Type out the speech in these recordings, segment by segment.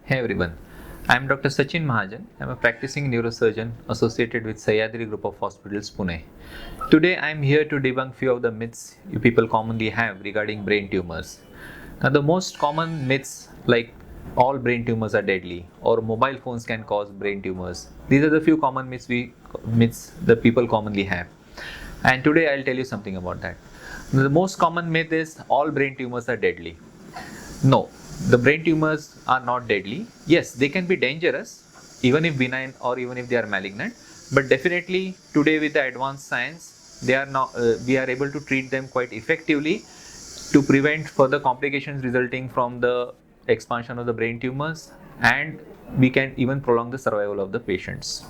Hey everyone, I'm Dr. Sachin Mahajan. I'm a practicing neurosurgeon associated with Sahyadri Group of Hospitals, Pune. Today I'm here to debunk few of the myths you people commonly have regarding brain tumors. Now the most common myths like all brain tumors are deadly or mobile phones can cause brain tumors. These are the few common myths the people commonly have. And today I'll tell you something about that. The most common myth is all brain tumors are deadly. No, the brain tumors are not deadly. Yes, they can be dangerous, even if benign or even if they are malignant. But definitely, today with the advanced science, they are not. We are able to treat them quite effectively to prevent further complications resulting from the expansion of the brain tumors, and we can even prolong the survival of the patients.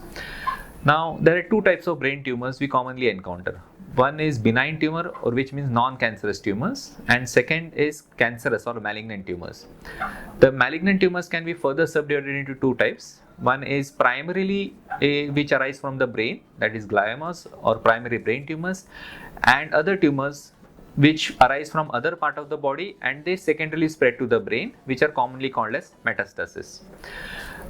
Now, there are two types of brain tumors we commonly encounter. One is benign tumor, or which means non-cancerous tumors, and second is cancerous or malignant tumors. The malignant tumors can be further subdivided into two types. One is primarily which arise from the brain, that is gliomas or primary brain tumors, and other tumors which arise from other part of the body and they secondarily spread to the brain, which are commonly called as metastasis.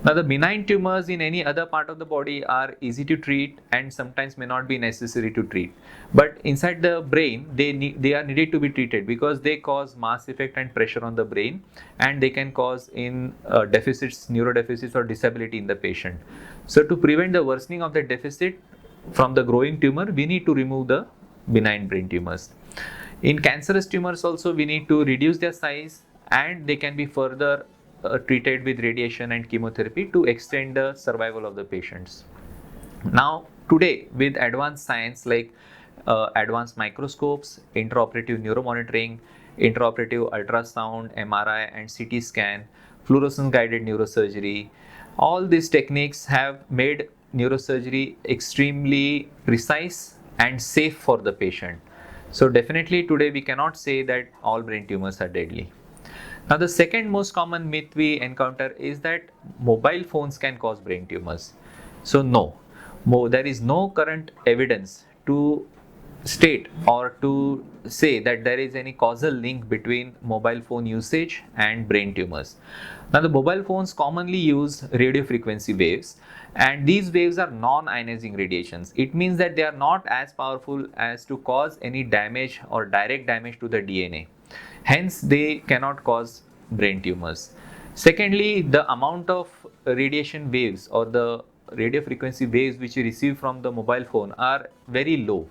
Now, the benign tumors in any other part of the body are easy to treat and sometimes may not be necessary to treat. But inside the brain, they are needed to be treated because they cause mass effect and pressure on the brain, and they can cause in deficits, neurodeficits, or disability in the patient. So, to prevent the worsening of the deficit from the growing tumor, we need to remove the benign brain tumors. In cancerous tumors, also, we need to reduce their size and they can be further treated with radiation and chemotherapy to extend the survival of the patients. Now, today, with advanced science like advanced microscopes, intraoperative neuromonitoring, intraoperative ultrasound, MRI, and CT scan, fluorescence guided neurosurgery, all these techniques have made neurosurgery extremely precise and safe for the patient. So, definitely, today we cannot say that all brain tumors are deadly. Now, the second most common myth we encounter is that mobile phones can cause brain tumors. So, no, there is no current evidence to state or to say that there is any causal link between mobile phone usage and brain tumors. Now, the mobile phones commonly use radio frequency waves, and these waves are non-ionizing radiations. It means that they are not as powerful as to cause any damage or direct damage to the DNA. Hence, they cannot cause brain tumors. Secondly, the amount of radiation waves or the radio frequency waves which you receive from the mobile phone are very low.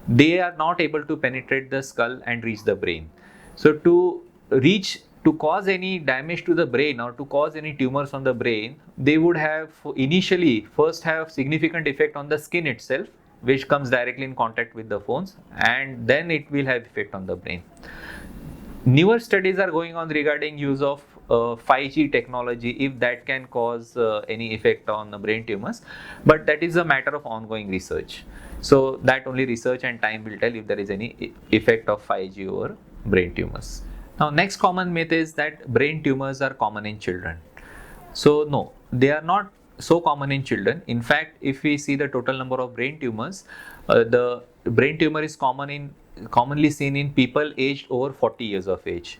They are not able to penetrate the skull and reach the brain. So, to cause any damage to the brain or to cause any tumors on the brain, they would have initially first have significant effect on the skin itself, which comes directly in contact with the phones, and then it will have effect on the brain. Newer studies are going on regarding use of 5G technology, if that can cause any effect on the brain tumors, but that is a matter of ongoing research. So that only research and time will tell if there is any effect of 5G over brain tumors. Now, next common myth is that brain tumors are common in children. So no, they are not so common in children. In fact, if we see the total number of brain tumors, the brain tumor is commonly seen in people aged over 40 years of age.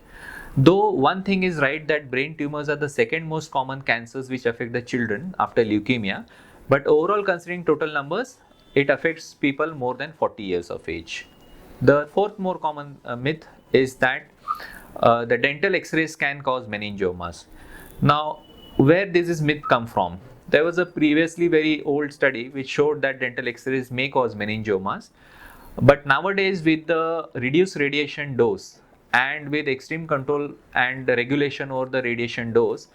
Though one thing is right that brain tumors are the second most common cancers which affect the children after leukemia, but overall considering total numbers, it affects people more than 40 years of age. The fourth more common myth is that the dental x-rays can cause meningiomas. Now, where does this myth come from? There was a previously very old study which showed that dental x-rays may cause meningiomas, but nowadays with the reduced radiation dose and with extreme control and regulation over the radiation dose,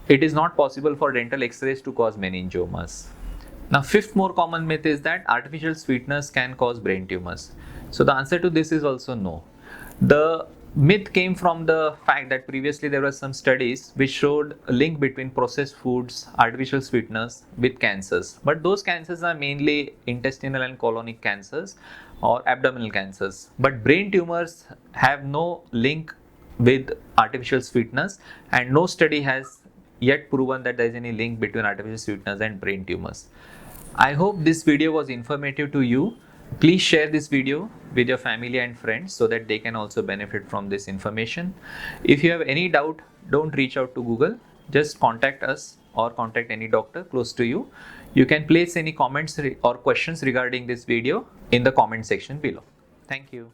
it is not possible for dental x-rays to cause meningiomas. Now, fifth more common myth is that artificial sweeteners can cause brain tumors. So the answer to this is also no. The myth came from the fact that previously there were some studies which showed a link between processed foods, artificial sweeteners with cancers. But those cancers are mainly intestinal and colonic cancers or abdominal cancers. But brain tumors have no link with artificial sweeteners, and no study has yet proven that there is any link between artificial sweeteners and brain tumors. I hope this video was informative to you. Please share this video with your family and friends so that they can also benefit from this information. If you have any doubt, don't reach out to Google. just contact us or contact any doctor close to you. You can place any comments or questions regarding this video in the comment section below. Thank you.